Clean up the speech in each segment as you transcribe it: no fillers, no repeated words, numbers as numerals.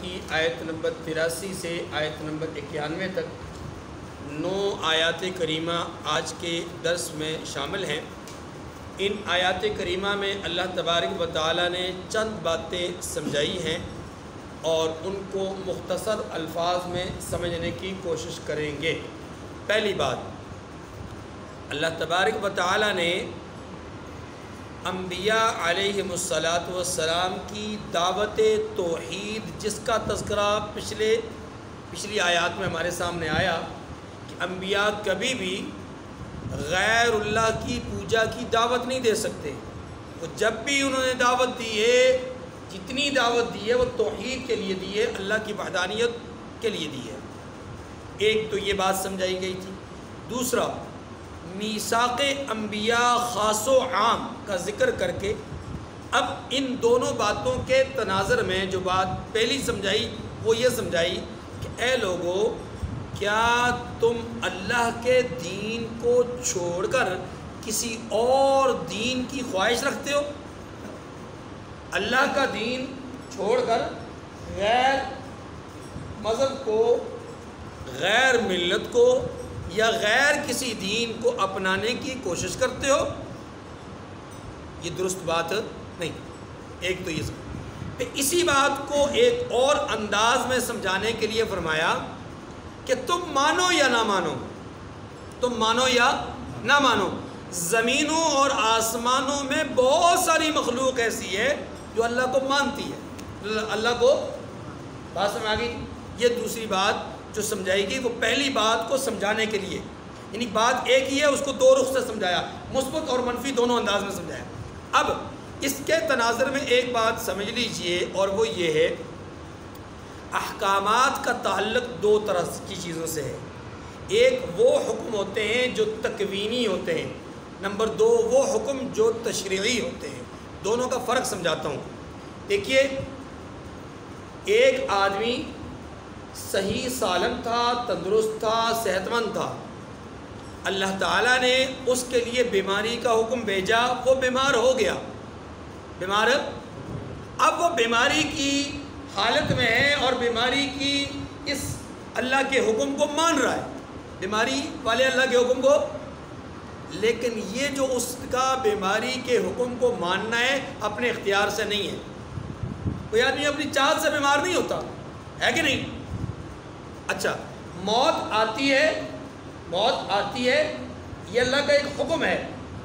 کی آیت نمبر 83 سے آیت نمبر 91 تک 9 آیات کریمہ آج کے درس میں شامل ہیں۔ ان آیات کریمہ میں اللہ تبارک و تعالی نے چند باتیں سمجھائی ہیں اور ان کو مختصر الفاظ میں سمجھنے کی کوشش کریں گے۔ پہلی بات، اللہ تبارک و تعالی نے انبیاء علیہم الصلاۃ کی دعوت توحید، جس کا تذکرہ پچھلی آیات میں ہمارے سامنے آیا کہ انبیاء کبھی بھی غیر اللہ کی پوجا کی دعوت نہیں دے سکتے۔ وہ جب بھی انہوں نے دعوت دی ہے، جتنی دعوت دی ہے وہ توحید کے لیے دی ہے، اللہ کی وحدانیت کے لیے دی ہے۔ ایک تو یہ بات سمجھائی گئی تھی۔ دوسرا، میثاق انبیاء خاص و عام کا ذکر کر کے اب ان دونوں باتوں کے تناظر میں جو بات پہلی سمجھائی وہ یہ سمجھائی کہ اے لوگو، کیا تم اللہ کے دین کو چھوڑ کر کسی اور دین کی خواہش رکھتے ہو؟ اللہ کا دین چھوڑ کر غیر مذہب کو، غیر ملت کو یا غیر کسی دین کو اپنانے کی کوشش کرتے ہو؟ یہ درست بات نہیں۔ ایک تو یہ پھر اسی بات کو ایک اور انداز میں سمجھانے کے لیے فرمایا کہ تم مانو یا نہ مانو، تم مانو یا نہ مانو، زمینوں اور آسمانوں میں بہت ساری مخلوق ایسی ہے جو اللہ کو مانتی ہے، اللہ کو بات سمجھ آ گئی۔ یہ دوسری بات جو سمجھائی گئی وہ پہلی بات کو سمجھانے کے لیے، یعنی بات ایک ہی ہے، اس کو دو رخ سے سمجھایا، مثبت اور منفی دونوں انداز میں سمجھایا۔ اب اس کے تناظر میں ایک بات سمجھ لیجئے، اور وہ یہ ہے، احکامات کا تعلق دو طرح کی چیزوں سے ہے۔ ایک وہ حکم ہوتے ہیں جو تکوینی ہوتے ہیں، نمبر دو وہ حکم جو تشریعی ہوتے ہیں۔ دونوں کا فرق سمجھاتا ہوں۔ دیکھیے، ایک آدمی صحیح سالم تھا، تندرست تھا، صحت مند تھا، اللہ تعالیٰ نے اس کے لیے بیماری کا حکم بھیجا، وہ بیمار ہو گیا، بیمار، اب وہ بیماری کی حالت میں ہے اور بیماری کی اس اللہ کے حکم کو مان رہا ہے، بیماری والے اللہ کے حکم کو، لیکن یہ جو اس کا بیماری کے حکم کو ماننا ہے اپنے اختیار سے نہیں ہے۔ کوئی آدمی اپنی چاہت سے بیمار نہیں ہوتا ہے کہ نہیں؟ اچھا، موت آتی ہے، موت آتی ہے، یہ اللہ کا ایک حکم ہے،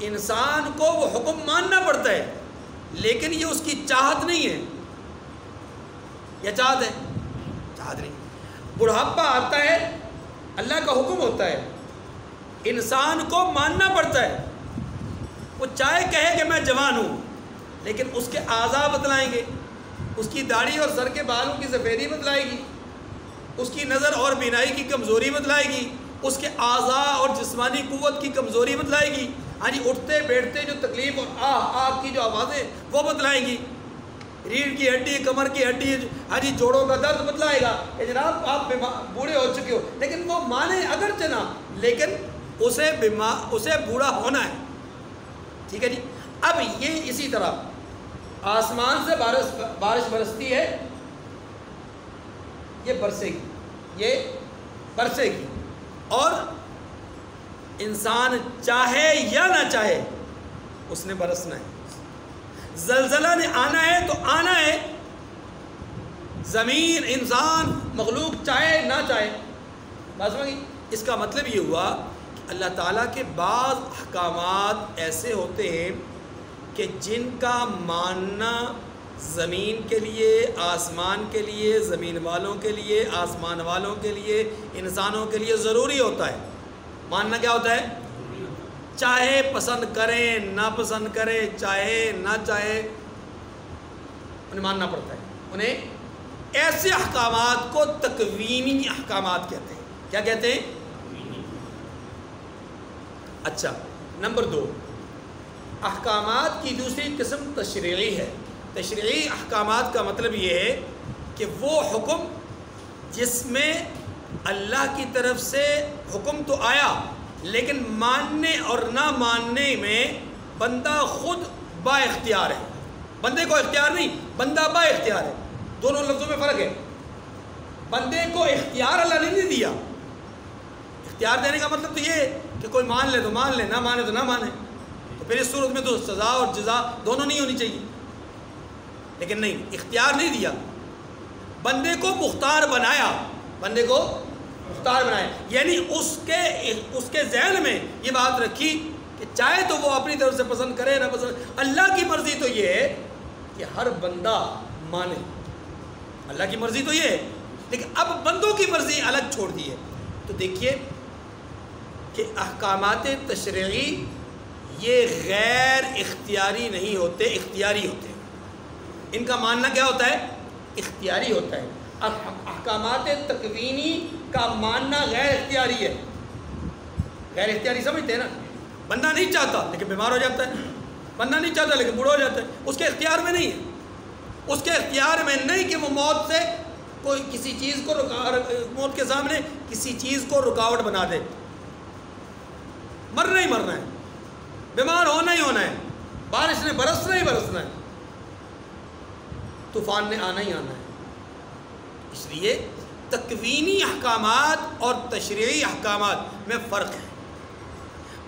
انسان کو وہ حکم ماننا پڑتا ہے، لیکن یہ اس کی چاہت نہیں ہے۔ یا چاہت ہے؟ چاہت نہیں۔ بڑھاپا آتا ہے، اللہ کا حکم ہوتا ہے، انسان کو ماننا پڑتا ہے۔ وہ چاہے کہے کہ میں جوان ہوں، لیکن اس کے اعضاء بتلائیں گے، اس کی داڑھی اور سر کے بالوں کی سفیدی بتلائے گی، اس کی نظر اور بینائی کی کمزوری بتلائے گی، اس کے اعضاء اور جسمانی قوت کی کمزوری بتلائے گی، ہاں جی، اٹھتے بیٹھتے جو تکلیف اور آہ کی جو آوازیں وہ بتلائیں گی، ریڑھ کی ہڈی، کمر کی ہڈی، ہاں جی، جوڑوں کا درد بتلائے گا کہ جناب آپ بوڑھے ہو چکے ہو، لیکن وہ مانے اگرچہ نہ، لیکن اسے بوڑھا ہونا ہے۔ ٹھیک ہے جی۔ اب یہ اسی طرح آسمان سے بارش برستی ہے، یہ برسے گی، یہ برسے گی، اور انسان چاہے یا نہ چاہے اس نے برسنا ہے۔ زلزلہ نے آنا ہے تو آنا ہے، زمین، انسان، مخلوق چاہے نہ چاہے۔ بات سمجھ گئی؟ اس کا مطلب یہ ہوا کہ اللہ تعالیٰ کے بعض احکامات ایسے ہوتے ہیں کہ جن کا ماننا زمین کے لیے، آسمان کے لیے، زمین والوں کے لیے، آسمان والوں کے لیے، انسانوں کے لیے ضروری ہوتا ہے۔ ماننا کیا ہوتا ہے؟ چاہے پسند کریں، نہ پسند کریں، چاہے نہ چاہے، انہیں ماننا پڑتا ہے۔ انہیں ایسے احکامات کو تکوینی احکامات کہتے ہیں۔ کیا کہتے ہیں؟ اچھا، نمبر دو، احکامات کی دوسری قسم تشریعی ہے۔ تشریعی احکامات کا مطلب یہ ہے کہ وہ حکم جس میں اللہ کی طرف سے حکم تو آیا، لیکن ماننے اور نہ ماننے میں بندہ خود با اختیار ہے۔ بندے کو اختیار نہیں، بندہ با اختیار ہے۔ دونوں لفظوں میں فرق ہے۔ بندے کو اختیار اللہ نے نہیں دیا. اختیار دینے کا مطلب تو یہ ہے کہ کوئی مان لے تو مان لے، نہ مانے تو نہ مانے. تو پھر اس صورت میں تو سزا اور جزا دونوں نہیں ہونی چاہیے. لیکن نہیں، اختیار نہیں دیا، بندے کو مختار بنایا. بندے کو مختار بنایا یعنی اس کے ذہن میں یہ بات رکھی کہ چاہے تو وہ اپنی طرف سے پسند کرے نہ پسند، اللہ کی مرضی تو یہ ہے کہ ہر بندہ مانے. اللہ کی مرضی تو یہ ہے، لیکن اب بندوں کی مرضی الگ چھوڑ دی ہے. تو دیکھیے کہ احکامات تشریعی یہ غیر اختیاری نہیں ہوتے، اختیاری ہوتے ہیں. ان کا ماننا کیا ہوتا ہے؟ اختیاری ہوتا ہے. احکامات تکوینی کا ماننا غیر اختیاری ہے. غیر اختیاری سمجھتے ہیں نا؟ بندہ نہیں چاہتا لیکن بیمار ہو جاتا ہے، بندہ نہیں چاہتا لیکن بوڑھا ہو جاتا ہے. اس کے اختیار میں نہیں ہے. اس کے اختیار میں نہیں کہ وہ موت سے کوئی کسی چیز کو موت کے سامنے کسی چیز کو رکاوٹ بنا دے. مرنا ہی مرنا ہے، بیمار ہونا ہی ہونا ہے، بارش نے برسنا ہی برسنا ہے، طوفان نے آنا ہی آنا ہے. اس لیے تکوینی احکامات اور تشریعی احکامات میں فرق ہے.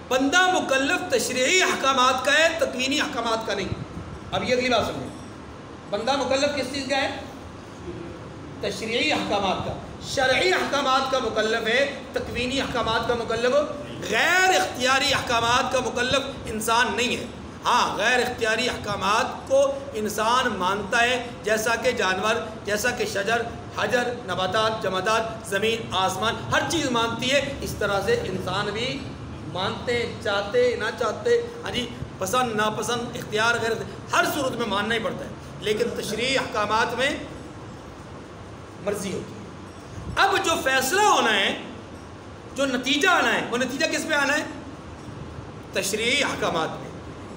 بندہ مکلف تشریعی احکامات کا ہے، تکوینی احکامات کا نہیں. اب یہ اگلی بات سمجھیں، بندہ مکلف کس چیز کا ہے؟ تشریعی احکامات کا. شرعی احکامات کا مکلف ہے، تکوینی احکامات کا مکلف. غیر اختیاری احکامات کا مکلف انسان نہیں ہے. ہاں، غیر اختیاری احکامات کو انسان مانتا ہے، جیسا کہ جانور، جیسا کہ شجر، حجر، نباتات، جمادات، زمین، آسمان، ہر چیز مانتی ہے. اس طرح سے انسان بھی مانتے ہیں، چاہتے نہ چاہتے، ہاں جی، پسند ناپسند، اختیار غیر اختیار، ہر صورت میں ماننا ہی پڑتا ہے. لیکن تشریعی احکامات میں مرضی ہوتی ہے. اب جو فیصلہ ہونا ہے، جو نتیجہ آنا ہے، وہ نتیجہ کس پہ آنا ہے؟ تشریعی احکامات پہ.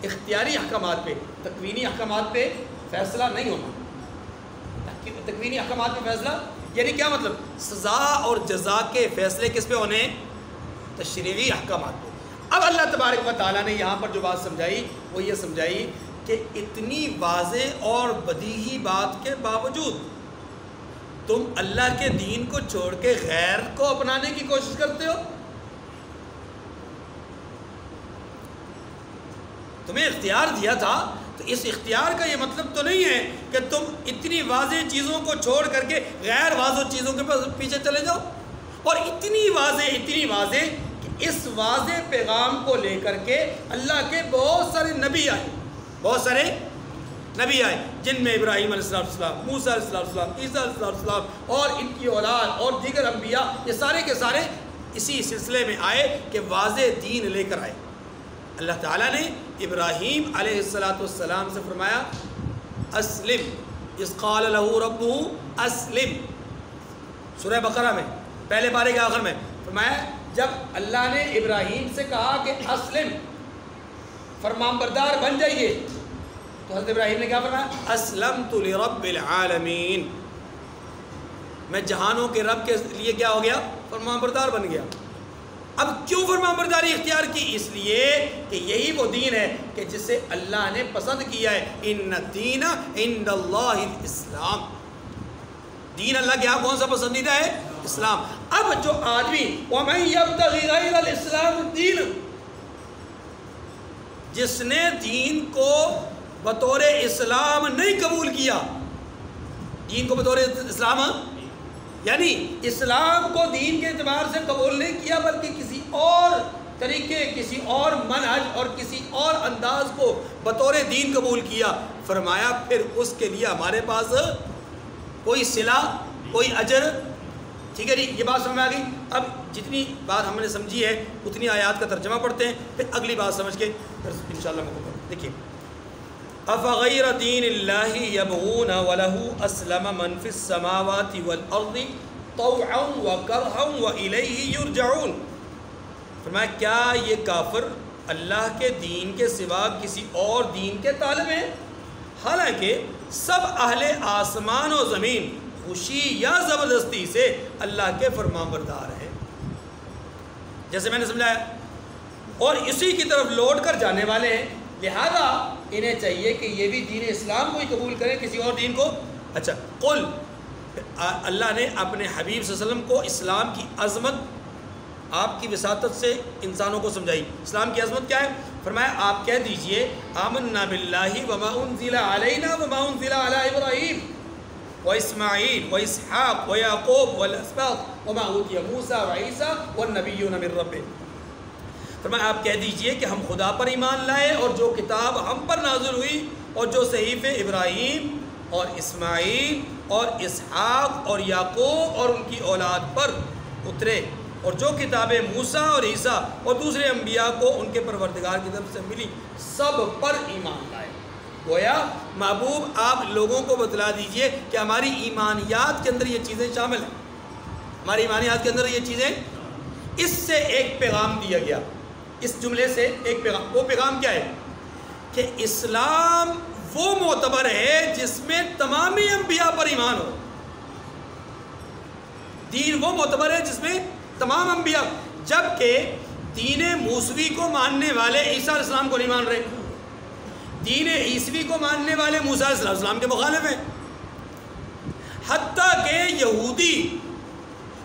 اختیاری احکامات پہ، تکوینی احکامات پہ فیصلہ نہیں ہونا. تکوینی احکامات پہ فیصلہ یعنی کیا مطلب؟ سزا اور جزا کے فیصلے کس پہ ہونے ہیں؟ تشریعی احکامات پہ. اب اللہ تبارک و تعالیٰ نے یہاں پر جو بات سمجھائی وہ یہ سمجھائی کہ اتنی واضح اور بدیہی بات کے باوجود تم اللہ کے دین کو چھوڑ کے غیر کو اپنانے کی کوشش کرتے ہو. تمہیں اختیار دیا تھا تو اس اختیار کا یہ مطلب تو نہیں ہے کہ تم اتنی واضح چیزوں کو چھوڑ کر کے غیر واضح چیزوں کے پیچھے چلے جاؤ. اور اتنی واضح کہ اس واضح پیغام کو لے کر کے اللہ کے بہت سارے نبی آئے، جن میں ابراہیم علیہ السلام، موسیٰ علیہ السلام، عیسیٰ علیہ السلام اور ان کی اولاد اور دیگر انبیاء، یہ سارے کے سارے اسی سلسلے میں آئے کہ واضح دین لے کر آئے. اللہ تعالیٰ نے ابراہیم علیہ السلام سے فرمایا اسلم اذ قال له ربه اسلم. سورہ بقرہ میں پہلے پارے کے آخر میں فرمایا جب اللہ نے ابراہیم سے کہا کہ اسلم، فرمان بردار بن جائیے، تو حضرت ابراہیم نے کیا فرمایا؟ اسلمت لرب العالمین، میں جہانوں کے رب کے لیے کیا ہو گیا؟ فرمان بردار بن گیا. اب کیوں فرمان برداری اختیار کی؟ اس لیے کہ یہی وہ دین ہے کہ جسے اللہ نے پسند کیا ہے. ان الدین عند اللہ الاسلام، دین اللہ کے یہاں کون سا پسندیدہ ہے؟ اسلام. اب جو آدمی وَمَن يَبْتَغِ غَيْرَ الْإِسْلَامِ الدِّينَ، جس نے دین کو بطور اسلام نہیں قبول کیا، دین کو بطور اسلام یعنی اسلام کو دین کے اعتبار سے قبول نہیں کیا بلکہ کسی اور طریقے، کسی اور منہج اور کسی اور انداز کو بطور دین قبول کیا، فرمایا پھر اس کے لیے ہمارے پاس کوئی صلہ، کوئی اجر. ٹھیک ہے جی، یہ بات سمجھ میں آ گئی. اب جتنی بات ہم نے سمجھی ہے اتنی آیات کا ترجمہ پڑھتے ہیں، پھر اگلی بات سمجھ کے پھر انشاءاللہ مکمل. دیکھیے افغیر دین اللہ یبغون وله اسلم من فی السماوات والارض طوعا وکرہا والیہ یرجعون. فرمایا کیا یہ کافر اللہ کے دین کے سوا کسی اور دین کے طالب ہیں، حالانکہ سب اہل آسمان و زمین خوشی یا زبردستی سے اللہ کے فرمان بردار ہیں. جیسے میں نے سمجھایا، اور اسی کی طرف لوٹ کر جانے والے ہیں، لہذا انہیں چاہیے کہ یہ بھی دین اسلام کو ہی قبول کریں، کسی اور دین کو. اچھا قل اللہ نے اپنے حبیب صلی اللہ علیہ وسلم کو اسلام کی عظمت آپ کی وساطت سے انسانوں کو سمجھائی۔ اسلام کی عظمت کیا ہے؟ فرمایا آپ کہہ دیجئے آمنا باللہ وما انزل علینا وما انزل علی ابراہیم واسماعیل واسحاق ویعقوب والاسباط وما اوتی موسیٰ وعیسیٰ والنبیون من ربهم۔ فرمایا آپ کہہ دیجئے کہ ہم خدا پر ایمان لائے اور جو کتاب ہم پر نازل ہوئی اور جو صحیفے ابراہیم اور اسماعیل اور اسحاق اور یعقوب اور ان کی اولاد پر اترے اور جو کتابیں موسیٰ اور عیسیٰ اور دوسرے انبیاء کو ان کے پروردگار کی طرف سے ملی سب پر ایمان لائے۔ گویا محبوب آپ لوگوں کو بتلا دیجئے کہ ہماری ایمانیات کے اندر یہ چیزیں شامل ہیں، ہماری ایمانیات کے اندر یہ چیزیں، اس سے ایک پیغام دیا گیا، اس جملے سے ایک پیغام۔ وہ پیغام کیا ہے کہ اسلام وہ معتبر ہے جس میں تمامی انبیاء پر ایمان ہو، دین وہ معتبر ہے جس میں تمام انبیاء، جبکہ دین موسوی کو ماننے والے عیسیٰ علیہ السلام کو نہیں مان رہے، دین عیسوی کو ماننے والے موسیٰ علیہ السلام کے مخالف ہیں، حتیٰ کہ یہودی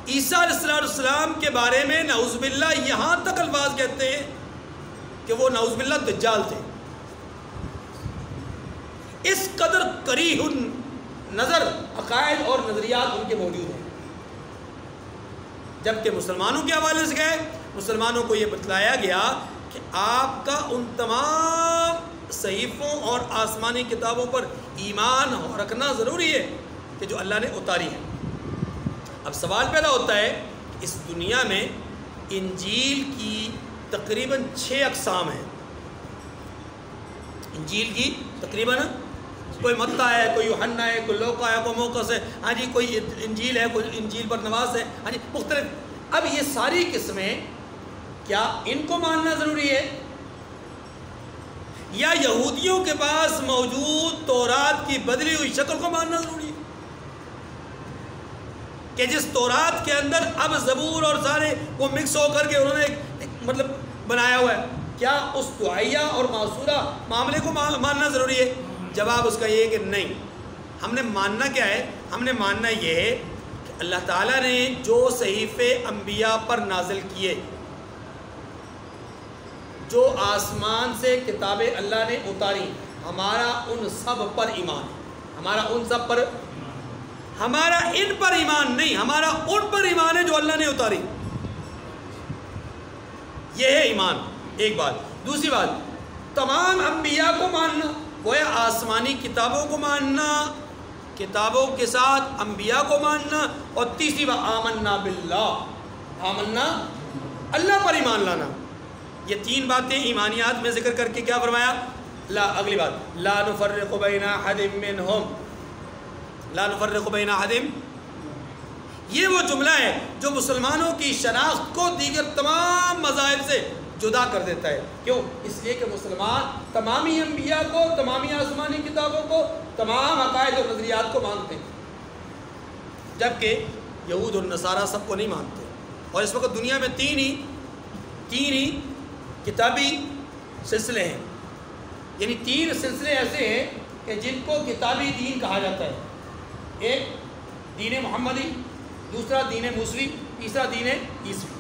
عیسیٰ علیہ السلام کے بارے میں نعوذ باللہ یہاں تک الفاظ کہتے ہیں کہ وہ نعوذ باللہ دجال تھے۔ اس قدر کریہ نظر عقائد اور نظریات ان کے موجود ہیں، جبکہ مسلمانوں کے حوالے سے گئے مسلمانوں کو یہ بتلایا گیا کہ آپ کا ان تمام صحیفوں اور آسمانی کتابوں پر ایمان رکھنا ضروری ہے کہ جو اللہ نے اتاری ہے۔ اب سوال پیدا ہوتا ہے کہ اس دنیا میں انجیل کی تقریباً 6 اقسام ہیں، انجیل کی تقریباً کوئی متی ہے، کوئی یوحنا ہے، کوئی لوقا ہے، کوئی موقس ہے، ہاں جی کوئی انجیل ہے، کوئی انجیل پر نواز ہے، ہاں جی مختلف۔ اب یہ ساری قسمیں کیا ان کو ماننا ضروری ہے یا یہودیوں کے پاس موجود تورات کی بدلی ہوئی شکل کو ماننا ضروری ہے کہ جس تورات کے اندر اب زبور اور سارے وہ مکس ہو کر کے انہوں نے ایک مطلب بنایا ہوا ہے، کیا اس دعائیہ اور معصورہ معاملے کو ماننا ضروری ہے؟ جواب اس کا یہ ہے کہ نہیں۔ ہم نے ماننا کیا ہے؟ ہم نے ماننا یہ ہے کہ اللہ تعالیٰ نے جو صحیفے انبیاء پر نازل کیے، جو آسمان سے کتابیں اللہ نے اتاری، ہمارا ان سب پر ایمان ہے، ہمارا ان سب پر، ہمارا ان پر ایمان نہیں، ہمارا ان پر ایمان ہے جو اللہ نے اتاری، یہ ہے ایمان۔ ایک بات۔ دوسری بات، تمام انبیاء کو ماننا، گویا آسمانی کتابوں کو ماننا، کتابوں کے ساتھ انبیاء کو ماننا، اور تیسری بات آمنا باللہ، آمنا اللہ پر ایمان لانا۔ یہ 3 باتیں ایمانیات میں ذکر کر کے کیا فرمایا؟ اگلی بات لا نفرق بین احد منہم، لا نفرق بین احد، یہ وہ جملہ ہے جو مسلمانوں کی شناخت کو دیگر تمام مذاہب سے جدا کر دیتا ہے۔ کیوں؟ اس لیے کہ مسلمان تمامی انبیاء کو، تمامی آسمانی کتابوں کو، تمام عقائد اور نظریات کو مانتے ہیں، جبکہ یہود اور نصارہ سب کو نہیں مانتے۔ اور اس وقت دنیا میں تین ہی کتابی سلسلے ہیں، یعنی 3 سلسلے ایسے ہیں کہ جن کو کتابی دین کہا جاتا ہے۔ ایک دین محمدی، دوسرا دین موسوی، تیسرا دین عیسوی۔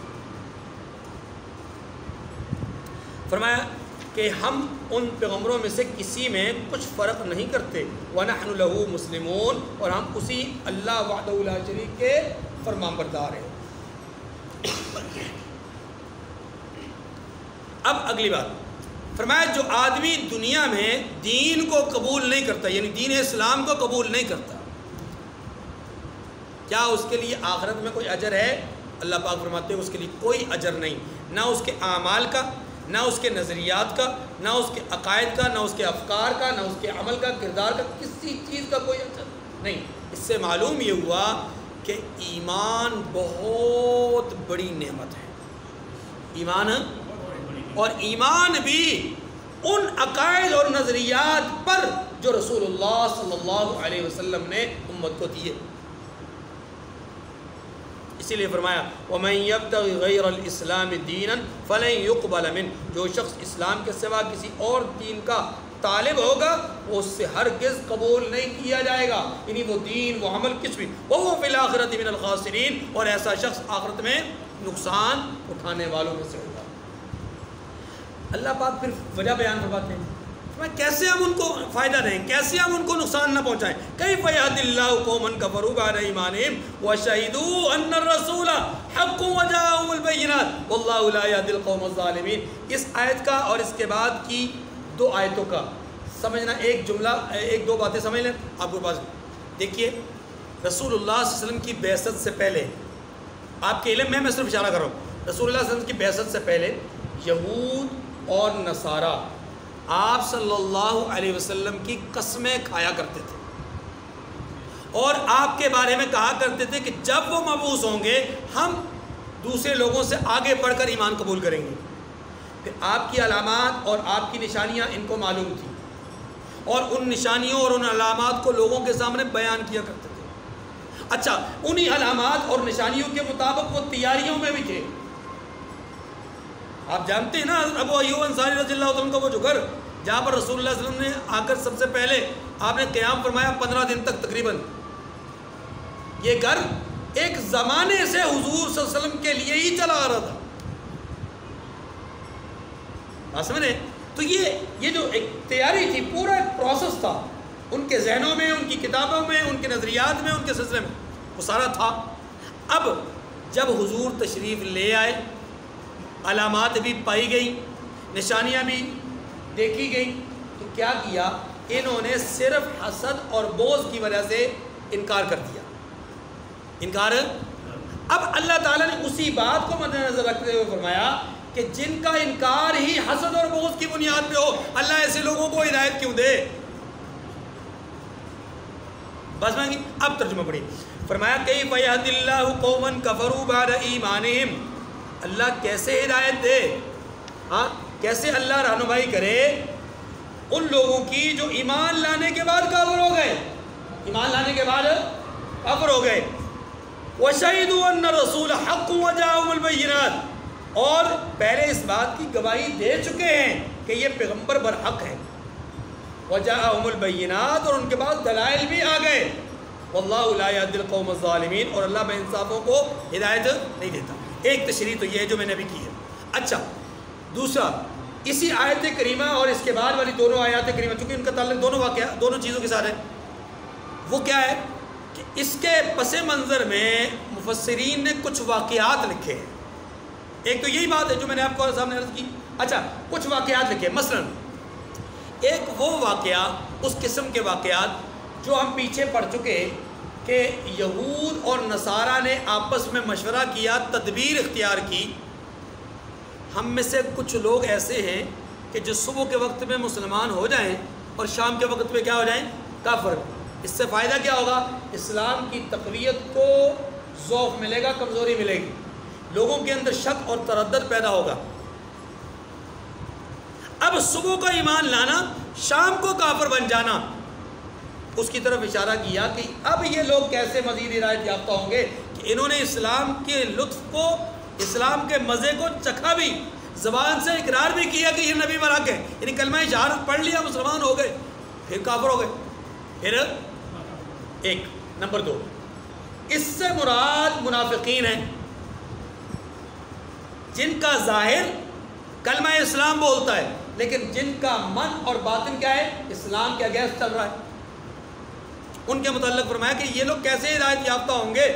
فرمایا کہ ہم ان پیغمبروں میں سے کسی میں کچھ فرق نہیں کرتے، وَنَحْنُ لَهُ مُسْلِمُونَ، اور ہم اسی اللہ وحدہ لا شریک کے فرمان بردار ہیں۔ اب اگلی بات فرمایا، جو آدمی دنیا میں دین کو قبول نہیں کرتا، یعنی دین اسلام کو قبول نہیں کرتا، کیا اس کے لیے آخرت میں کوئی اجر ہے؟ اللہ پاک فرماتے ہیں اس کے لیے کوئی اجر نہیں، نہ اس کے اعمال کا، نہ اس کے نظریات کا، نہ اس کے عقائد کا، نہ اس کے افکار کا، نہ اس کے عمل کا، کردار کا، کسی چیز کا کوئی اثر نہیں۔ اس سے معلوم یہ ہوا کہ ایمان بہت بڑی نعمت ہے، ایمان، اور ایمان بھی ان عقائد اور نظریات پر جو رسول اللہ صلی اللہ علیہ وسلم نے امت کو دیے۔ اسی لیے فرمایا وَمَن يَبْتَغِ غَيْرَ الْإِسْلَامِ دِينًا فَلَن يُقْبَلَ مِنْهُ، جو شخص اسلام کے سوا کسی اور دین کا طالب ہوگا وہ اس سے ہرگز قبول نہیں کیا جائے گا، یعنی وہ دین وہ عمل کچھ بھی، وہ فی الآخرۃ من الخاسرین، اور ایسا شخص آخرت میں نقصان اٹھانے والوں میں سے ہوگا۔ اللہ پاک پھر وجہ بیان فرماتے ہیں کیسے ہم ان کو فائدہ دیں، کیسے ہم ان کو نقصان نہ پہنچائیں۔ کیف یہدی اللہ قوما کفروا بعد ایمانہم وشہدوا ان الرسول حق وجاءہم البینات واللہ لا یہدی القوم الظالمین۔ اس آیت کا اور اس کے بعد کی 2 آیتوں کا سمجھنا، ایک جملہ 1-2 باتیں سمجھ لیں آپ کے پاس۔ دیکھیے رسول اللہ صلی اللہ علیہ وسلم کی بعثت سے پہلے، آپ کے علم میں صرف اشارہ کر رہا ہوں، رسول اللہ صلی اللہ علیہ وسلم کی بعثت سے پہلے یہود اور نصارہ آپ صلی اللہ علیہ وسلم کی قسمیں کھایا کرتے تھے اور آپ کے بارے میں کہا کرتے تھے کہ جب وہ مبعوث ہوں گے ہم دوسرے لوگوں سے آگے بڑھ کر ایمان قبول کریں گے۔ پھر آپ کی علامات اور آپ کی نشانیاں ان کو معلوم تھیں اور ان نشانیوں اور ان علامات کو لوگوں کے سامنے بیان کیا کرتے تھے۔ اچھا، انہی علامات اور نشانیوں کے مطابق وہ تیاریوں میں بھی تھے۔ آپ جانتے ہیں نا ابو ایوب انصاری رضی اللہ عنہ کا وہ جو گھر جہاں پر رسول اللہ صلی اللہ علیہ وسلم نے آ کر سب سے پہلے آپ نے قیام فرمایا 15 دن تک تقریباً، یہ گھر ایک زمانے سے حضور صلی اللہ علیہ وسلم کے لیے ہی چلا آ رہا تھا۔ بات سمجھے؟ تو یہ جو ایک تیاری تھی، پورا ایک پروسیس تھا ان کے ذہنوں میں، ان کی کتابوں میں، ان کے نظریات میں، ان کے سلسلے میں، وہ سارا تھا۔ اب جب حضور تشریف لے آئے، علامات بھی پائی گئی، نشانیاں بھی دیکھی گئی، تو کیا کیا انہوں نے صرف حسد اور بغض کی وجہ سے انکار کر دیا۔ انکار، اب اللہ تعالیٰ نے اسی بات کو مد نظر رکھتے ہوئے فرمایا کہ جن کا انکار ہی حسد اور بغض کی بنیاد پہ ہو، اللہ ایسے لوگوں کو ہدایت کیوں دے؟ بس میں اب ترجمہ پڑھی، فرمایا کیف یہدی اللہ قوما کفروا بعد ایمانہم، اللہ کیسے ہدایت دے، ہاں کیسے اللہ رہنمائی کرے ان لوگوں کی جو ایمان لانے کے بعد کافر ہو گئے، ایمان لانے کے بعد کافر ہو گئے۔ وَشَهِدُوا أَنَّ الرَّسُولَ حَقٌّ وَجَاءَهُمُ الْبَيِّنَاتُ، اور پہلے اس بات کی گواہی دے چکے ہیں کہ یہ پیغمبر برحق ہے، وَجَاءَهُمُ الْبَيِّنَاتُ، اور ان کے بعد دلائل بھی آ گئے، وَاللَّهُ لَا يَهْدِي الْقَوْمَ الظَّالِمِينَ، اور اللہ بے انصافوں کو ہدایت نہیں دیتا۔ ایک تشریح تو یہ ہے جو میں نے ابھی کی ہے۔ اچھا، دوسرا اسی آیت کریمہ اور اس کے بعد والی دونوں آیات کریمہ، چونکہ ان کا تعلق دونوں چیزوں کے ساتھ ہے، وہ کیا ہے کہ اس کے پس منظر میں مفسرین نے کچھ واقعات لکھے ہیں۔ ایک تو یہی بات ہے جو میں نے آپ کو سامنے عرض کی۔ اچھا، کچھ واقعات لکھے، مثلا ایک وہ واقعہ، اس قسم کے واقعات جو ہم پیچھے پڑھ چکے کہ یہود اور نصارہ نے آپس میں مشورہ کیا، تدبیر اختیار کی، ہم میں سے کچھ لوگ ایسے ہیں کہ جو صبح کے وقت میں مسلمان ہو جائیں اور شام کے وقت میں کیا ہو جائیں؟ کافر۔ اس سے فائدہ کیا ہوگا؟ اسلام کی تقویت کو ضعف ملے گا، کمزوری ملے گی، لوگوں کے اندر شک اور تردد پیدا ہوگا۔ اب صبح کا ایمان لانا، شام کو کافر بن جانا، اس کی طرف اشارہ کیا کہ اب یہ لوگ کیسے مزید ہدایت یافتہ ہوں گے کہ انہوں نے اسلام کے لطف کو، اسلام کے مزے کو چکھا بھی، زبان سے اقرار بھی کیا کہ یہ نبی برحق ہے، یعنی کلمہ شہادت پڑھ لیا، مسلمان ہو گئے، پھر کافر ہو گئے۔ پھر ایک نمبر 2، اس سے مراد منافقین ہیں جن کا ظاہر کلمہ اسلام بولتا ہے لیکن جن کا من اور باطن کیا ہے؟ اسلام کے اگینسٹ چل رہا ہے۔ ان کے متعلق فرمایا کہ یہ لوگ کیسے ہدایت یافتہ ہوں گے،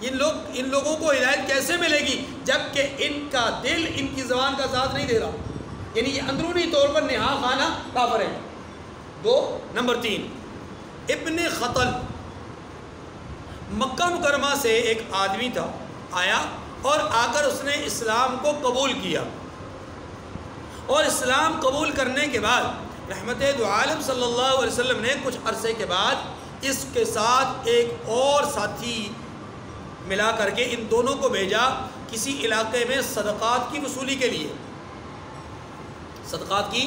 ان لوگوں کو ہدایت کیسے ملے گی جبکہ ان کا دل ان کی زبان کا ساتھ نہیں دے رہا، یعنی یہ اندرونی طور پر نہا خانہ کافر ہے۔ 2، نمبر 3، ابن خطل، مکہ مکرمہ سے ایک آدمی تھا، آیا اور آ کر اس نے اسلام کو قبول کیا، اور اسلام قبول کرنے کے بعد رحمت دو عالم صلی اللہ علیہ وسلم نے کچھ عرصے کے بعد اس کے ساتھ ایک اور ساتھی ملا کر کے ان دونوں کو بھیجا کسی علاقے میں صدقات کی وصولی کے لیے، صدقات کی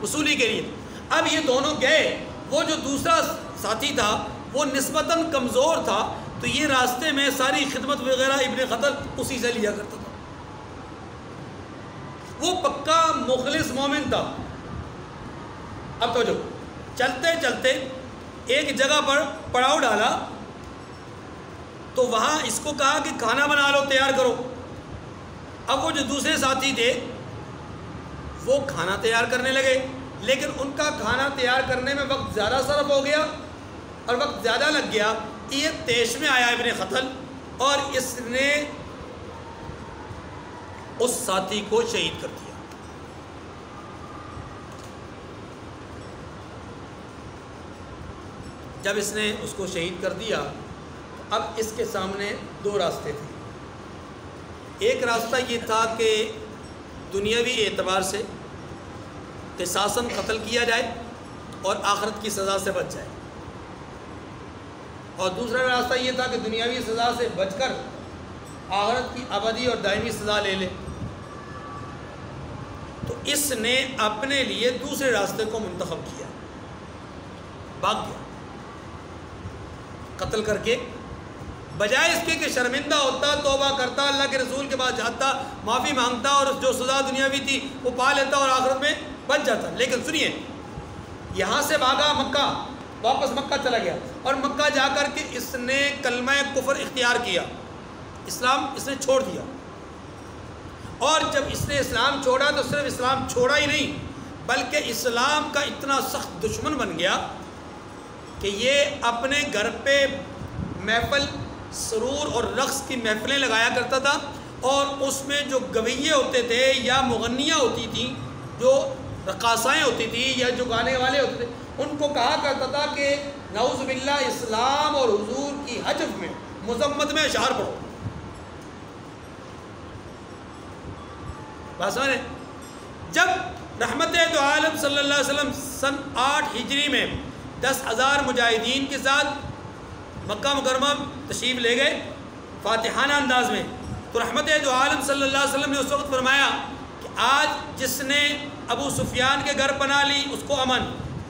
وصولی کے لیے۔ اب یہ دونوں گئے، وہ جو دوسرا ساتھی تھا وہ نسبتاً کمزور تھا، تو یہ راستے میں ساری خدمت وغیرہ ابن خطل اسی سے لیا کرتا تھا، وہ پکا مخلص مومن تھا، اب توجہ، چلتے چلتے ایک جگہ پر پڑاؤ ڈالا تو وہاں اس کو کہا کہ کھانا بنا لو، تیار کرو۔ اب وہ جو دوسرے ساتھی تھے وہ کھانا تیار کرنے لگے، لیکن ان کا کھانا تیار کرنے میں وقت زیادہ صرف ہو گیا اور وقت زیادہ لگ گیا۔ یہ تیش میں آیا ابن خطل اور اس نے اس ساتھی کو شہید کر دیا۔ جب اس نے اس کو شہید کر دیا اب اس کے سامنے دو راستے تھے۔ ایک راستہ یہ تھا کہ دنیاوی اعتبار سے قصاصاً قتل کیا جائے اور آخرت کی سزا سے بچ جائے، اور دوسرا راستہ یہ تھا کہ دنیاوی سزا سے بچ کر آخرت کی ابدی اور دائمی سزا لے لے۔ تو اس نے اپنے لیے دوسرے راستے کو منتخب کیا، بھاگ گیا قتل کر کے، بجائے اس کے کہ شرمندہ ہوتا، توبہ کرتا، اللہ کے رسول کے پاس جاتا، معافی مانگتا اور جو سزا دنیاوی تھی وہ پا لیتا اور آخرت میں بچ جاتا۔ لیکن سنیے، یہاں سے بھاگا مکہ، واپس مکہ چلا گیا اور مکہ جا کر کے اس نے کلمہ کفر اختیار کیا، اسلام اس نے چھوڑ دیا۔ اور جب اس نے اسلام چھوڑا تو صرف اسلام چھوڑا ہی نہیں بلکہ اسلام کا اتنا سخت دشمن بن گیا کہ یہ اپنے گھر پہ محفل سرور اور رقص کی محفلیں لگایا کرتا تھا، اور اس میں جو گویے ہوتے تھے یا مغنیاں ہوتی تھیں، جو رقاصائیں ہوتی تھیں یا جو گانے والے ہوتے تھے، ان کو کہا کرتا تھا کہ نعوذ باللہ اسلام اور حضور کی حجب میں مذمت میں اشعار پڑھو۔ بات سمجھے؟ جب رحمت دو عالم صلی اللہ علیہ وسلم سن 8 ہجری میں 10,000 مجاہدین کے ساتھ مکہ مکرمہ تشریف لے گئے فاتحانہ انداز میں، تو رحمت دو عالم صلی اللہ علیہ وسلم نے اس وقت فرمایا کہ آج جس نے ابو سفیان کے گھر پناہ لی اس کو امن،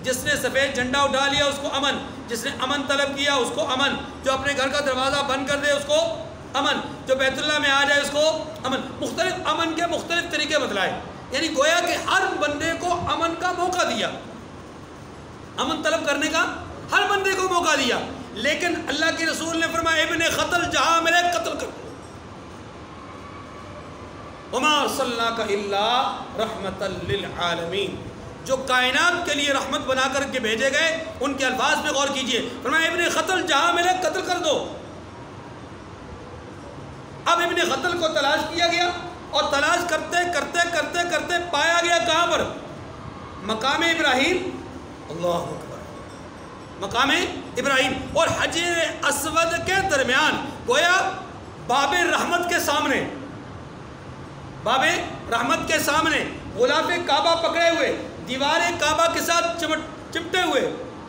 جس نے سفید جھنڈا اٹھا لیا اس کو امن، جس نے امن طلب کیا اس کو امن، جو اپنے گھر کا دروازہ بند کر دے اس کو امن، جو بیت اللہ میں آ جائے اس کو امن۔ مختلف امن کے مختلف طریقے بتلائے، یعنی گویا کہ ہر بندے کو امن کا موقع دیا، امن طلب کرنے کا ہر بندے کو موقع دیا۔ لیکن اللہ کے رسول نے فرمایا ابن قتل جہاں ملے قتل کر دو، وما ارسلناک الا رحمتا للعالمین، جو کائنات کے لیے رحمت بنا کر کے بھیجے گئے ان کے الفاظ پہ غور کیجئے۔ فرمایا ابن قتل جہاں ملے قتل کر دو۔ اب ابن قتل کو تلاش کیا گیا اور تلاش کرتے کرتے کرتے کرتے پایا گیا کہاں پر؟ مقام ابراہیم، اللہ اکبر، مقام ابراہیم اور حجر اسود کے درمیان، گویا باب رحمت کے سامنے، باب رحمت کے سامنے غلاف کعبہ پکڑے ہوئے، دیوار کعبہ کے ساتھ چپٹے ہوئے،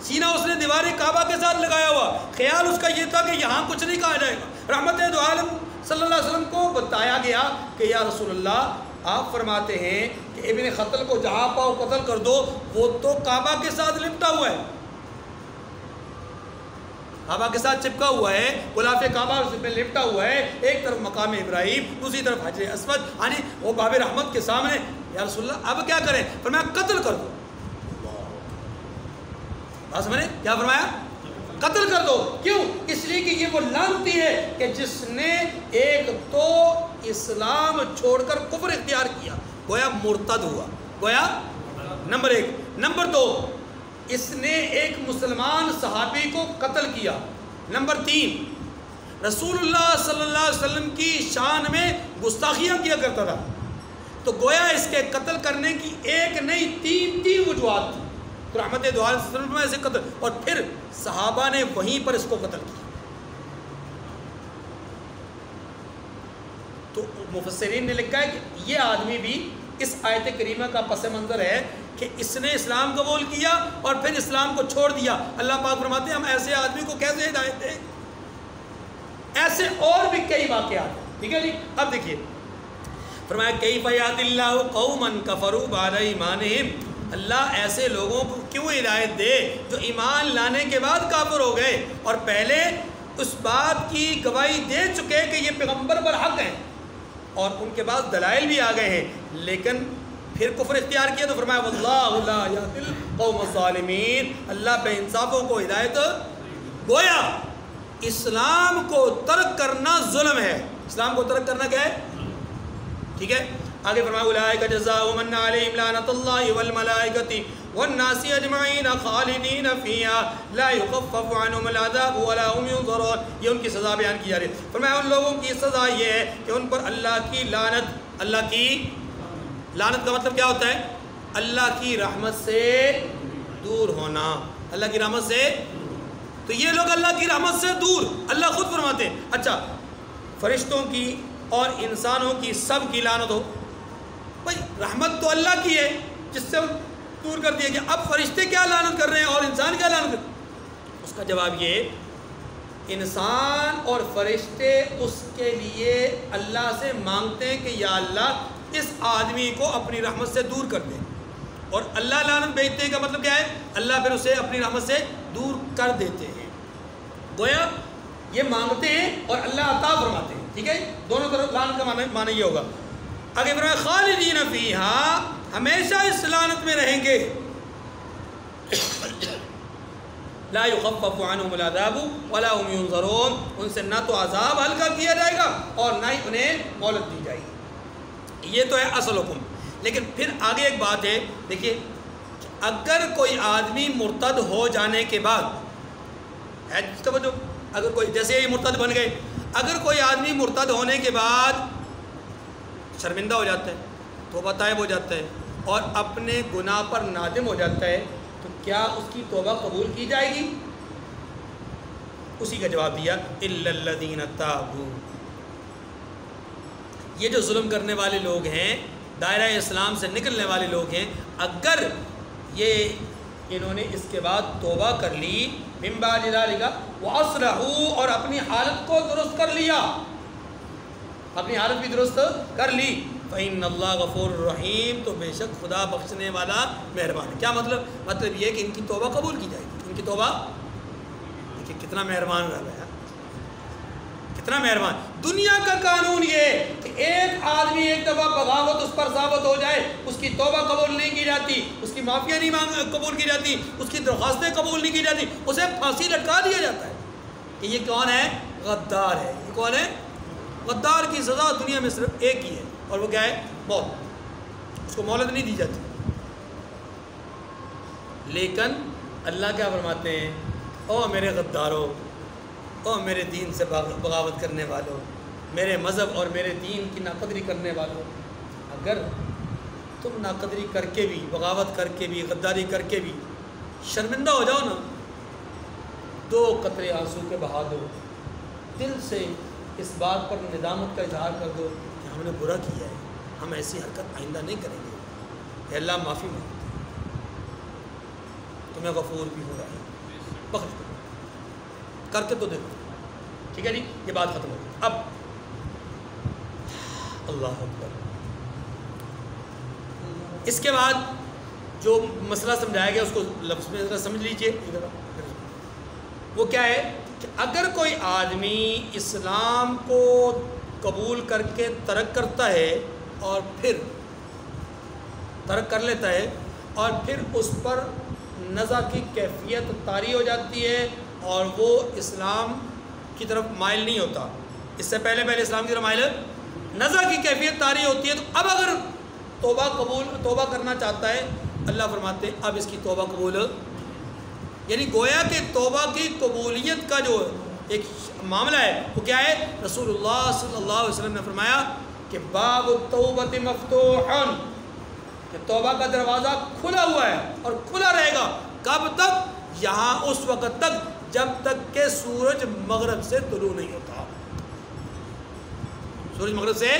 سینہ اس نے دیوار کعبہ کے ساتھ لگایا ہوا، خیال اس کا یہ تھا کہ یہاں کچھ نہیں کہا جائے گا۔ رحمت دو عالم صلی اللہ علیہ وسلم کو بتایا گیا کہ یا رسول اللہ آپ فرماتے ہیں کہ ابن قتل کو جہاں پاؤ قتل کر دو، وہ تو کعبہ کے ساتھ لپٹا ہوا ہے، کعبہ کے ساتھ چپکا ہوا ہے، غلاف کعبہ اس میں لپٹا ہوا ہے، ایک طرف مقام ابراہیم دوسری طرف حجر اسود، یعنی وہ باب رحمت کے سامنے۔ یا رسول اللہ اب کیا کریں؟ فرمایا قتل کر دو۔ بات سمجھے کیا فرمایا؟ قتل کر دو۔ کیوں؟ اس لیے کہ یہ وہ لعنتی ہے کہ جس نے ایک تو اسلام چھوڑ کر کفر اختیار کیا، گویا مرتد ہوا، گویا نمبر 1۔ نمبر 2، اس نے ایک مسلمان صحابی کو قتل کیا۔ نمبر 3، رسول اللہ صلی اللہ علیہ وسلم کی شان میں گستاخیاں کیا کرتا تھا، تو گویا اس کے قتل کرنے کی ایک نہیں تین وجوہات تھی۔ تو رحمت دو عالم صلی اللہ علیہ وسلم ایسے قتل، اور پھر صحابہ نے وہیں پر اس کو قتل کیا۔ تو مفسرین نے لکھا ہے کہ یہ آدمی بھی اس آیت کریمہ کا پس منظر ہے کہ اس نے اسلام قبول کیا اور پھر اسلام کو چھوڑ دیا۔ اللہ پاک فرماتے ہیں ہم ایسے آدمی کو کیسے ہدایت دیں؟ ایسے اور بھی کئی واقعات ہیں، ٹھیک ہے جی۔ اب دیکھیے فرمایا کیف یہدی اللہ قوما کفروا بعد ایمانہم، اللہ ایسے لوگوں کو کیوں ہدایت دے جو ایمان لانے کے بعد کافر ہو گئے اور پہلے اس بات کی گواہی دے چکے کہ یہ پیغمبر پر حق ہیں اور ان کے پاس دلائل بھی آ گئے ہیں، لیکن پھر کفر اختیار کیا تو فرمایا واللہ لا یہدی القوم الظالمین، اللہ بے انصافوں کو ہدایت. گویا اسلام کو ترک کرنا ظلم ہے. اسلام کو ترک کرنا کیا ہے؟ ٹھیک ہے. آگے فرمایا اولئک جزاؤہم ان علیہم لعنۃ اللہ والملائکۃ والناس اجمعین خالدین فیہا لا یخفف عنہم العذاب ولا هم ینظرون. یہ ان کی سزا بیان کی جا رہی ہے. فرمایا ان لوگوں کی سزا یہ ہے کہ ان پر اللہ کی لعنت. اللہ کی لعنت کا مطلب کیا ہوتا ہے؟ اللہ کی رحمت سے دور ہونا. اللہ کی رحمت سے، تو یہ لوگ اللہ کی رحمت سے دور، اللہ خود فرماتے ہیں. اچھا، فرشتوں کی اور انسانوں کی سب کی لعنت ہو. بھائی رحمت تو اللہ کی ہے جس سے دور کر دیا گیا، اب فرشتے کیا لعنت کر رہے ہیں اور انسان کیا لعنت کر رہے ہیں؟ اس کا جواب یہ، انسان اور فرشتے اس کے لیے اللہ سے مانگتے ہیں کہ یا اللہ اس آدمی کو اپنی رحمت سے دور کر دے، اور اللہ لعنت بھیجتے ہیں کا مطلب کیا ہے؟ اللہ پھر اسے اپنی رحمت سے دور کر دیتے ہیں. گویا یہ مانگتے ہیں اور اللہ عطا فرماتے ہیں. ٹھیک ہے، دونوں طرف لعنت کا معنی یہ ہوگا. آگے فرمایا خالدین فیہا، ہمیشہ اس لعنت میں رہیں گے. لا یخفف عنہم العذاب ولا هم ینظرون، ان سے نہ تو عذاب ہلکا کیا جائے گا اور نہ ہی انہیں مہلت دی جائے گی. یہ تو ہے اصل حکم. لیکن پھر آگے ایک بات ہے، دیکھیے اگر کوئی آدمی مرتد ہو جانے کے بعد، اگر کوئی جیسے یہ مرتد بن گئے، اگر کوئی آدمی مرتد ہونے کے بعد شرمندہ ہو جاتا ہے، توبہ طائب ہو جاتا ہے اور اپنے گناہ پر نادم ہو جاتا ہے، تو کیا اس کی توبہ قبول کی جائے گی؟ اسی کا جواب دیا الا الذین تابوا. یہ جو ظلم کرنے والے لوگ ہیں، دائرہ اسلام سے نکلنے والے لوگ ہیں، اگر یہ انہوں نے اس کے بعد توبہ کر لی، من بعد ذلک واصلحوا، اور اپنی حالت کو درست کر لیا، اپنی حالت بھی درست کر لی، فإن اللہ غفور الرحیم، تو بے شک خدا بخشنے والا مہربان ہے. کیا مطلب؟ مطلب یہ کہ ان کی توبہ قبول کی جائے گی. ان کی توبہ، دیکھیے کتنا مہربان رہا ہے، کتنا مہربان. دنیا کا قانون یہ کہ ایک آدمی ایک دفعہ بغاوت اس پر ثابت ہو جائے، اس کی توبہ قبول نہیں کی جاتی، اس کی معافیاں نہیں قبول کی جاتی، اس کی درخواستیں قبول نہیں کی جاتی، اسے پھانسی لٹکا دیا جاتا ہے. کہ یہ کون ہے؟ غدار ہے. یہ کون ہے؟ غدار کی سزا دنیا میں صرف ایک ہی ہے، اور وہ کیا ہے؟ موت. اس کو مہلت نہیں دی جاتی. لیکن اللہ کیا فرماتے ہیں؟ او میرے غداروں، او میرے دین سے بغاوت کرنے والوں، میرے مذہب اور میرے دین کی ناقدری کرنے والوں، اگر تم ناقدری کر کے بھی، بغاوت کر کے بھی، غداری کر کے بھی شرمندہ ہو جاؤ نا، 2 قطرے آنسو کے بہا دو، دل سے اس بات پر ندامت کا اظہار کر دو کہ ہم نے برا کیا ہے، ہم ایسی حرکت آئندہ نہیں کریں گے، اے اللہ معافی مانگتے تمہیں غفور بھی ہو رہا ہے، بخش دو، کر کے تو دیکھو. ٹھیک ہے جی، یہ بات ختم ہو گئی. اب اللہ اکبر، اس کے بعد جو مسئلہ سمجھایا گیا اس کو لفظ میں ذرا سمجھ لیجئے. وہ کیا ہے کہ اگر کوئی آدمی اسلام کو قبول کر کے ترک کرتا ہے اور پھر ترک کر لیتا ہے اور پھر اس پر نزع کی کیفیت طاری ہو جاتی ہے اور وہ اسلام کی طرف مائل نہیں ہوتا، اس سے پہلے اسلام کی طرف مائل، نزع کی کیفیت طاری ہوتی ہے، تو اب اگر توبہ کرنا چاہتا ہے، اللہ فرماتے ہیں اب اس کی توبہ قبول. یعنی گویا کہ توبہ کی قبولیت کا جو ایک معاملہ ہے وہ کیا ہے؟ رسول اللہ صلی اللہ علیہ وسلم نے فرمایا کہ باب التوبۃ مفتوح، کہ توبہ کا دروازہ کھلا ہوا ہے اور کھلا رہے گا. کب تک؟ یہاں اس وقت تک جب تک کہ سورج مغرب سے طلوع نہیں ہوتا. سورج مغرب سے،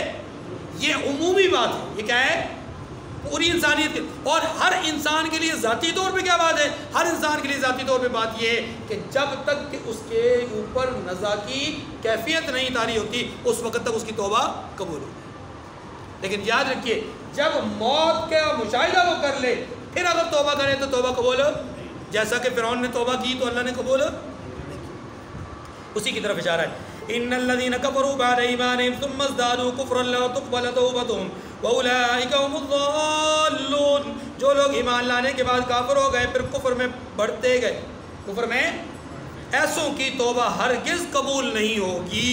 یہ عمومی بات ہے. یہ کیا ہے؟ پوری انسانیت کے، اور ہر انسان کے لیے ذاتی طور پہ کیا بات ہے؟ ہر انسان کے لیے ذاتی طور پہ بات یہ ہے کہ جب تک کہ اس کے اوپر نزع کی کیفیت نہیں طاری ہوتی اس وقت تک اس کی توبہ قبول ہوتی. لیکن یاد رکھیے جب موت کا مشاہدہ وہ کر لے پھر اگر توبہ کرے تو توبہ قبول، جیسا کہ فرعون نے توبہ کی تو اللہ نے قبول. اسی کی طرف اشارہ ہے. ان الذين كفروا بعد ایمانهم ثم ازدادوا كفرا لا تقبل توبتهم واولئك هم الضالون. جو لوگ ایمان لانے کے بعد کافر ہو گئے پھر کفر میں بڑھتے گئے، کفر میں، ایسوں کی توبہ ہرگز قبول نہیں ہوگی.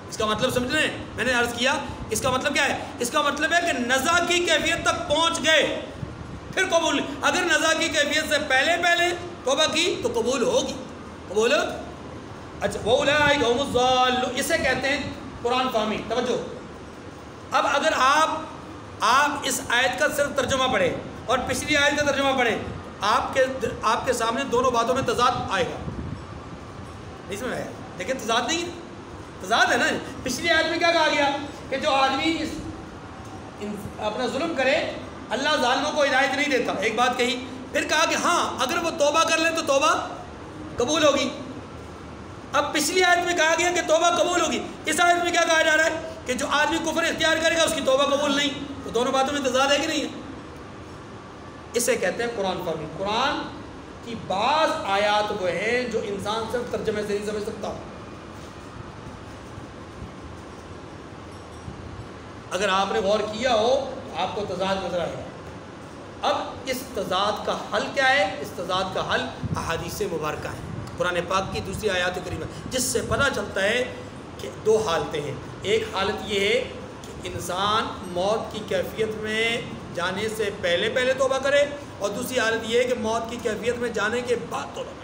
اس کا مطلب سمجھ رہے ہیں؟ میں نے عرض کیا اس کا مطلب کیا ہے؟ اس کا مطلب ہے کہ نزا کی کیفیت تک پہنچ گئے پھر قبول. اگر نزا کی کیفیت سے پہلے توبہ کی تو قبول ہوگی. قبول. اچھا وَأُولَٰئِكَ هُمُ الضَّالُّونَ، اسے کہتے ہیں قرآن فہمی. توجہ، اب اگر آپ اس آیت کا صرف ترجمہ پڑھیں اور پچھلی آیت کا ترجمہ پڑھیں آپ کے سامنے دونوں باتوں میں تضاد آئے گا. نہیں سمجھ آیا؟ لیکن تضاد نہیں، تضاد ہے نا. پچھلی آیت میں کیا کہا گیا کہ جو آدمی اپنا ظلم کرے اللہ ظالموں کو ہدایت نہیں دیتا، ایک بات کہی. پھر کہا کہ ہاں اگر وہ توبہ کر لیں تو توبہ قبول ہوگی. اب پچھلی آیت میں کہا گیا کہ توبہ قبول ہوگی، اس آیت میں کیا کہا جا رہا ہے کہ جو آدمی کفر اختیار کرے گا اس کی توبہ قبول نہیں. تو دونوں باتوں میں تضاد ہے کہ نہیں ہے؟ اسے کہتے ہیں قرآن فہمی. قرآن کی بعض آیات وہ ہیں جو انسان صرف ترجمے سے نہیں سمجھ سکتا. اگر آپ نے غور کیا ہو تو آپ کو تضاد نظر آئے گا. اب اس تضاد کا حل کیا ہے؟ اس تضاد کا حل احادیث مبارکہ ہے، قرآن پاک کی دوسری آیات کریمہ، جس سے پتہ چلتا ہے کہ دو حالتیں ہیں. ایک حالت یہ ہے کہ انسان موت کی کیفیت میں جانے سے پہلے توبہ کرے، اور دوسری حالت یہ ہے کہ موت کی کیفیت میں جانے کے بعد توبہ کرے.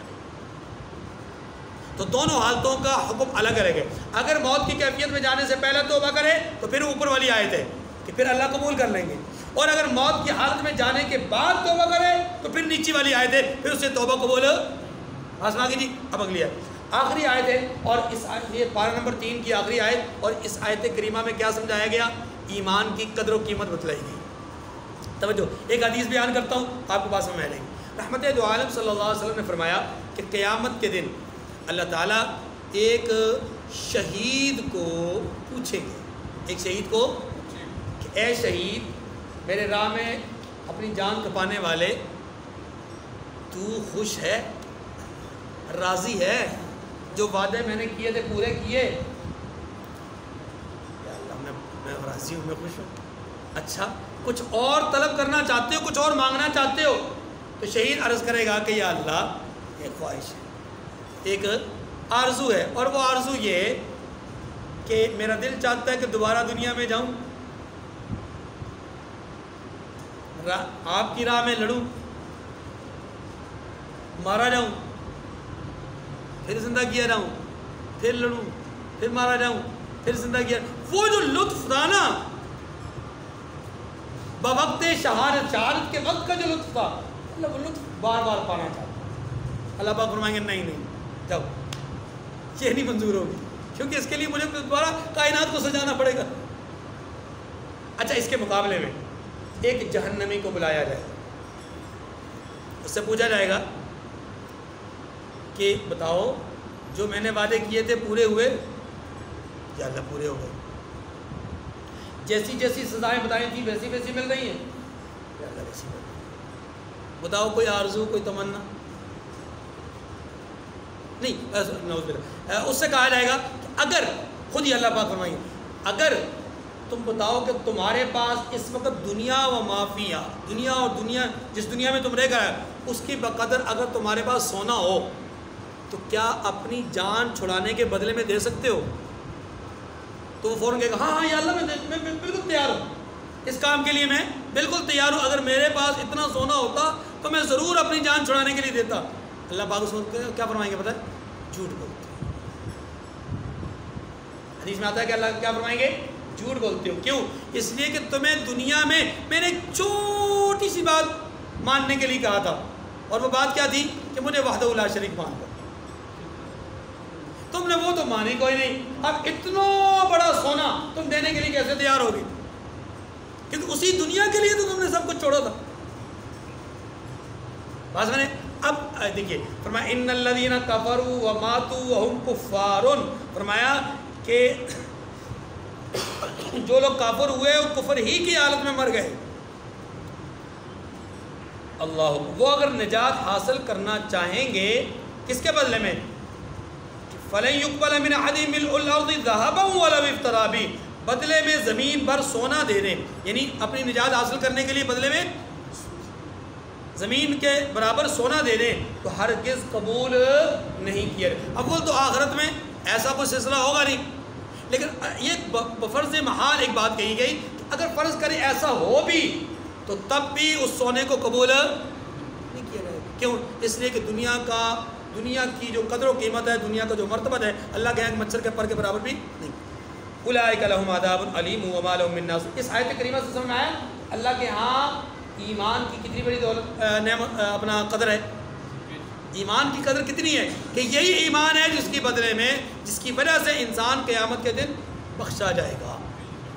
تو دونوں حالتوں کا حکم الگ الگ ہے. اگر موت کی کیفیت میں جانے سے پہلے توبہ کرے تو پھر اوپر والی آیت ہے کہ پھر اللہ قبول کر لیں گے، اور اگر موت کی حالت میں جانے کے بعد توبہ کرے تو پھر نیچی والی آیت ہے، پھر اسے توبہ قبول. آسما کی جی اب اگلی آیت، آخری آیت ہے، اور اس یہ پارہ نمبر 3 کی آخری آیت. اور اس آیت کریمہ میں کیا سمجھایا گیا؟ ایمان کی قدر و قیمت بتلائی گئی. توجہ، ایک حدیث بیان کرتا ہوں آپ کو بات سمجھ آئے گی. رحمت دو عالم صلی اللہ علیہ وسلم نے فرمایا کہ قیامت کے دن اللہ تعالیٰ ایک شہید کو پوچھیں گے، ایک شہید کو کہ اے شہید میرے راہ میں اپنی جان کھپانے والے، تو خوش ہے، راضی ہے، جو وعدے میں نے کیے تھے پورے کیے؟ یا اللہ میں راضی ہوں، میں خوش ہوں. اچھا کچھ اور طلب کرنا چاہتے ہو، کچھ اور مانگنا چاہتے ہو؟ تو شہید عرض کرے گا کہ یا اللہ ایک خواہش ہے، ایک آرزو ہے، اور وہ آرزو یہ کہ میرا دل چاہتا ہے کہ دوبارہ دنیا میں جاؤں، آپ کی راہ میں لڑوں، مارا جاؤں، پھر زندہ کیا جاؤں، پھر لڑوں، پھر مارا جاؤں، پھر زندہ کیا. وہ جو لطف تھا نا بوقت شہادت کے وقت کا جو لطف تھا، اللہ وہ لطف بار بار پانا چاہتا. اللہ پاک فرمائیں گے نہیں جاؤ، یہ نہیں منظور ہوگی، کیونکہ اس کے لیے مجھے دوبارہ کائنات کو سجانا پڑے گا. اچھا اس کے مقابلے میں ایک جہنمی کو بلایا جائے گا، اس سے پوچھا جائے گا کہ بتاؤ جو میں نے وعدے کیے تھے پورے ہوئے؟ یا اللہ پورے ہو گئے. جیسی جیسی سزائیں بتائی تھیں ویسی ویسی مل رہی ہیں؟ یا اللہ ویسی مل رہی ہیں. بتاؤ کوئی آرزو، کوئی تمنا؟ نہیں. اس سے کہا جائے گا کہ اگر خود ہی اللہ پاک فرمائیں گے اگر تم بتاؤ کہ تمہارے پاس اس وقت دنیا و معافیہ، دنیا اور دنیا جس دنیا میں تم رہ گئے اس کی بقدر اگر تمہارے پاس سونا ہو تو کیا اپنی جان چھڑانے کے بدلے میں دے سکتے ہو؟ تو وہ فوراً کہے گا ہاں یا اللہ میں بالکل تیار ہوں، اس کام کے لیے میں بالکل تیار ہوں، اگر میرے پاس اتنا سونا ہوتا تو میں ضرور اپنی جان چھڑانے کے لیے دیتا. اللہ پاک اس وقت کیا فرمائیں گے پتہ ہے؟ جھوٹ بولتے ہو. حدیث میں آتا ہے کہ اللہ کیا فرمائیں گے؟ جھوٹ بولتے ہو. کیوں؟ اس لیے کہ تمہیں دنیا میں نے ایک چھوٹی سی بات ماننے کے لیے کہا تھا، اور وہ بات کیا تھی کہ مجھے وحدہ لا شریک مان لو. تم نے وہ تو مانی کوئی نہیں، اب اتنا بڑا سونا تم دینے کے لیے کیسے تیار ہوگی؟ کیونکہ اسی دنیا کے لیے تو تم نے سب کچھ چھوڑا تھا. بات میں نے اب دیکھیے فرمایا ان الذین کفروا وماتوا وهم کفار، فرمایا کہ جو لوگ کافر ہوئے وہ کفر ہی کی حالت میں مر گئے. اللہ وہ اگر نجات حاصل کرنا چاہیں گے کس کے بدلے میں؟ فَلَن يُقْبَلَ مِنْ أَحَدٍ مِلْءُ الْأَرْضِ ذَهَبًا وَلَوِ افْتَرَىٰ بِهِ، بدلے میں زمین پر سونا دے دیں، یعنی اپنی نجات حاصل کرنے کے لیے بدلے میں زمین کے برابر سونا دے دیں تو ہرگز قبول نہیں کیا۔ اول تو آخرت میں ایسا کوئی سلسلہ ہوگا نہیں، لیکن یہ بفرض محال ایک بات کہی گئی کہ اگر فرض کرے ایسا ہو بھی تو تب بھی اس سونے کو قبول نہیں کیا جائے گا۔ کیوں؟ اس لیے کہ دنیا کی جو قدر و قیمت ہے، دنیا کا جو مرتبہ ہے، اللہ کے یہاں مچھر کے پر کے برابر بھی نہیں۔ اولئک لہم عذاب علیم وما لہم من ناصر۔ اس آیت کریمہ سے سمجھ میں آیا اللہ کے ہاں ایمان کی کتنی بڑی دولت اپنا قدر ہے، ایمان کی قدر کتنی ہے کہ یہی ایمان ہے جس کی بدلے میں، جس کی وجہ سے انسان قیامت کے دن بخشا جائے گا۔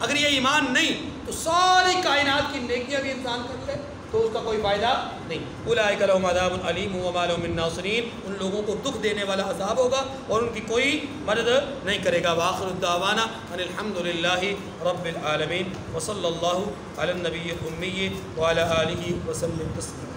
اگر یہ ایمان نہیں تو ساری کائنات کی نیکیاں بھی انسان کر لے تو اس کا کوئی فائدہ نہیں۔ اولئک لہم عذاب علیم وما لہم من ناصرین، ان لوگوں کو دکھ دینے والا عذاب ہوگا اور ان کی کوئی مدد نہیں کرے گا۔ وآخر دعوانا ان الحمد للہ رب العالمین وصلی اللہ علی النبی الأمی وعلی آلہ وسلم تسلیما۔